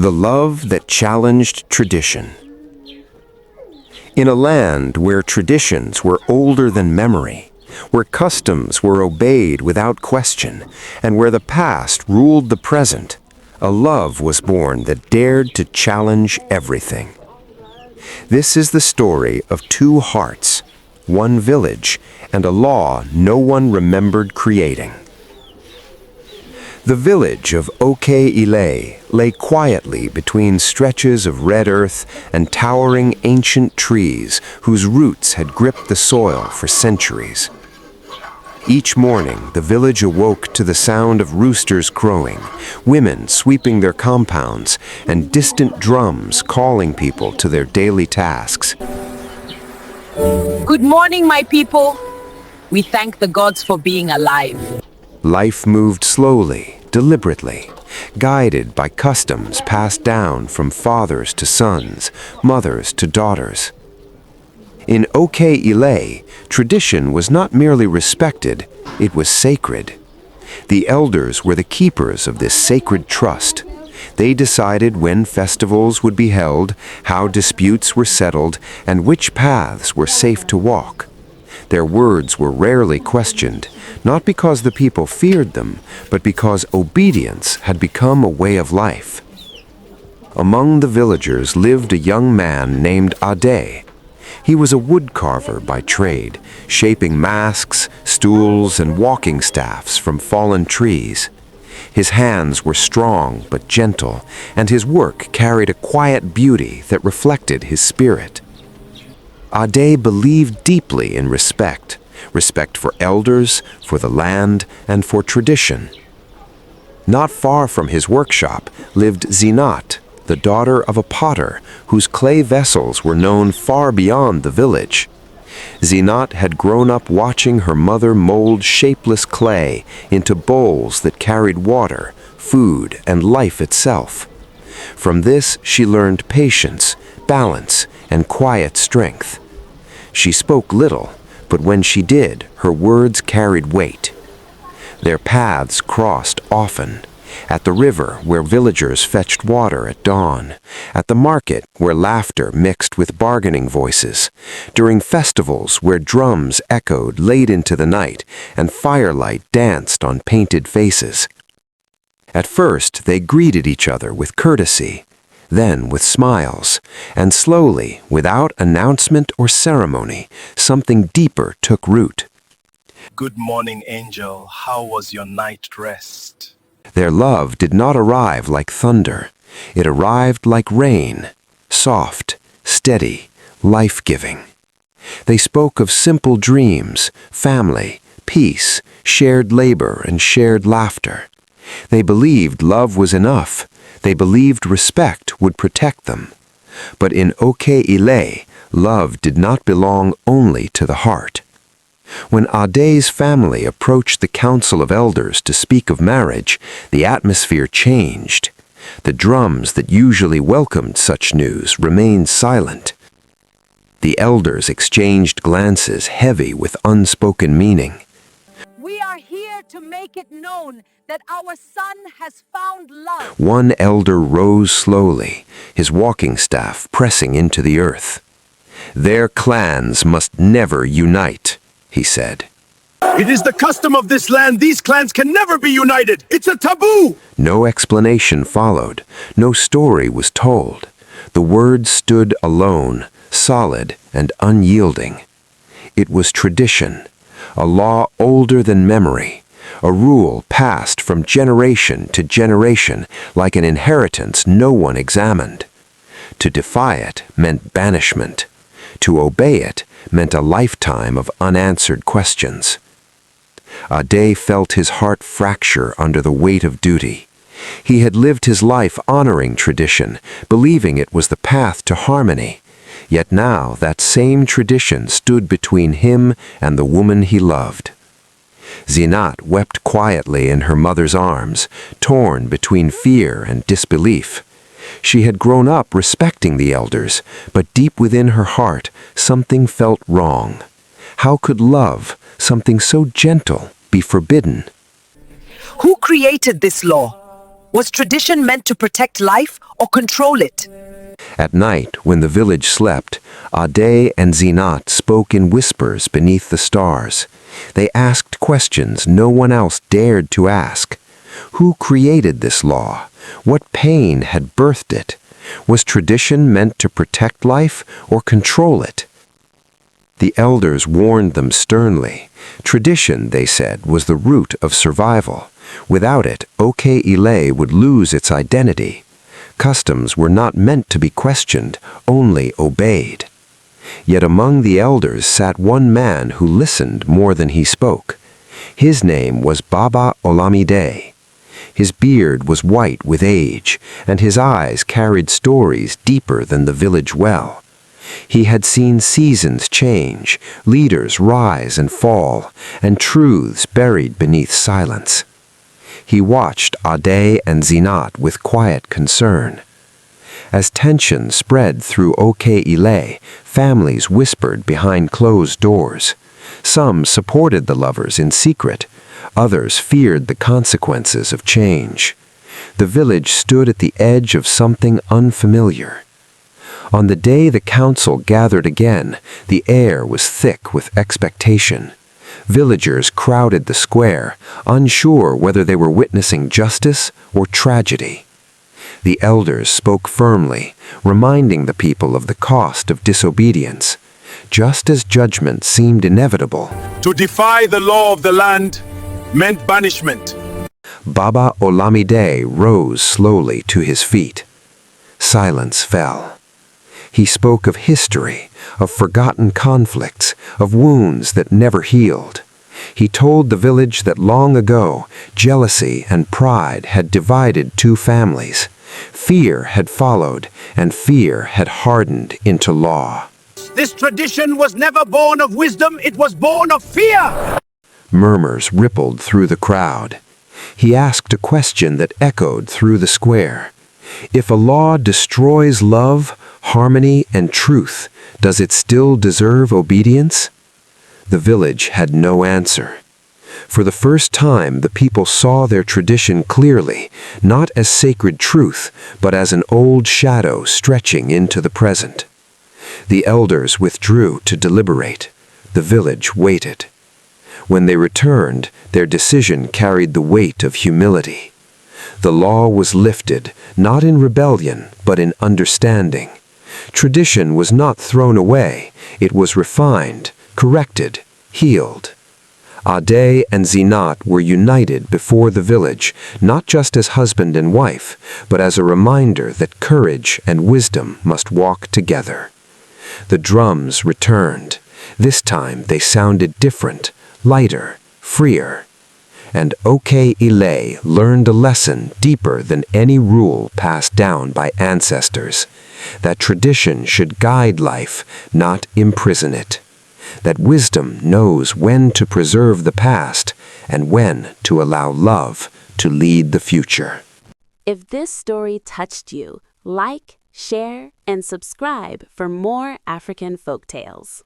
The love that challenged tradition. In a land where traditions were older than memory, where customs were obeyed without question, and where the past ruled the present, a love was born that dared to challenge everything. This is the story of two hearts, one village, and a law no one remembered creating. The village of Ile lay quietly between stretches of red earth and towering ancient trees whose roots had gripped the soil for centuries. Each morning, the village awoke to the sound of roosters crowing, women sweeping their compounds, and distant drums calling people to their daily tasks. Good morning, my people. We thank the gods for being alive. Life moved slowly, deliberately, guided by customs passed down from fathers to sons, mothers to daughters. In Ile, tradition was not merely respected, it was sacred. The elders were the keepers of this sacred trust. They decided when festivals would be held, how disputes were settled, and which paths were safe to walk. Their words were rarely questioned, not because the people feared them, but because obedience had become a way of life. Among the villagers lived a young man named Ade. He was a woodcarver by trade, shaping masks, stools, and walking staffs from fallen trees. His hands were strong but gentle, and his work carried a quiet beauty that reflected his spirit. Ade believed deeply in respect for elders, for the land, and for tradition. Not far from his workshop lived Zinat, the daughter of a potter whose clay vessels were known far beyond the village. Zinat had grown up watching her mother mold shapeless clay into bowls that carried water, food, and life itself. From this, she learned patience, balance, and quiet strength. She spoke little, but when she did, her words carried weight. Their paths crossed often. At the river, where villagers fetched water at dawn. At the market, where laughter mixed with bargaining voices. During festivals, where drums echoed late into the night and firelight danced on painted faces. At first, they greeted each other with courtesy, then with smiles, and slowly, without announcement or ceremony, something deeper took root. Good morning, angel. How was your night rest? Their love did not arrive like thunder. It arrived like rain, soft, steady, life-giving. They spoke of simple dreams, family, peace, shared labor, and shared laughter. They believed love was enough. They believed respect would protect them. But in Ile, love did not belong only to the heart. When Ade's family approached the council of elders to speak of marriage, the atmosphere changed. The drums that usually welcomed such news remained silent. The elders exchanged glances heavy with unspoken meaning. We are here to make it known that our son has found love. One elder rose slowly, his walking staff pressing into the earth. Their clans must never unite, he said. It is the custom of this land. These clans can never be united. It's a taboo. No explanation followed. No story was told. The words stood alone, solid and unyielding. It was tradition, a law older than memory, a rule passed from generation to generation like an inheritance no one examined. To defy it meant banishment. To obey it meant a lifetime of unanswered questions. Ade felt his heart fracture under the weight of duty. He had lived his life honoring tradition, believing it was the path to harmony. Yet now that same tradition stood between him and the woman he loved. Zinat wept quietly in her mother's arms, torn between fear and disbelief. She had grown up respecting the elders, but deep within her heart, something felt wrong. How could love, something so gentle, be forbidden? Who created this law? Was tradition meant to protect life or control it? At night, when the village slept, Ade and Zinat spoke in whispers beneath the stars. They asked questions no one else dared to ask. Who created this law? What pain had birthed it? Was tradition meant to protect life or control it? The elders warned them sternly. Tradition, they said, was the root of survival. Without it, Ile would lose its identity. Customs were not meant to be questioned, only obeyed. Yet among the elders sat one man who listened more than he spoke. His name was Baba Olamide. His beard was white with age, and his eyes carried stories deeper than the village well. He had seen seasons change, leaders rise and fall, and truths buried beneath silence. He watched Ade and Zinat with quiet concern. As tension spread through Ile, families whispered behind closed doors. Some supported the lovers in secret. Others feared the consequences of change. The village stood at the edge of something unfamiliar. On the day the council gathered again, the air was thick with expectation. Villagers crowded the square, unsure whether they were witnessing justice or tragedy. The elders spoke firmly, reminding the people of the cost of disobedience. Just as judgment seemed inevitable, To defy the law of the land meant banishment. Baba Olamide rose slowly to his feet. Silence fell. He spoke of history, of forgotten conflicts, of wounds that never healed. He told the village that long ago, jealousy and pride had divided two families. Fear had followed, and fear had hardened into law. This tradition was never born of wisdom, it was born of fear. Murmurs rippled through the crowd. He asked a question that echoed through the square. If a law destroys love, harmony, and truth, does it still deserve obedience? The village had no answer. For the first time, the people saw their tradition clearly, not as sacred truth, but as an old shadow stretching into the present. The elders withdrew to deliberate. The village waited. When they returned, their decision carried the weight of humility. The law was lifted, not in rebellion, but in understanding. Tradition was not thrown away, it was refined, corrected, healed. Ade and Zinat were united before the village, not just as husband and wife, but as a reminder that courage and wisdom must walk together. The drums returned. This time they sounded different, lighter, freer. And Ile learned a lesson deeper than any rule passed down by ancestors, that tradition should guide life, not imprison it. That wisdom knows when to preserve the past and when to allow love to lead the future. If this story touched you, like, share, and subscribe for more African folktales.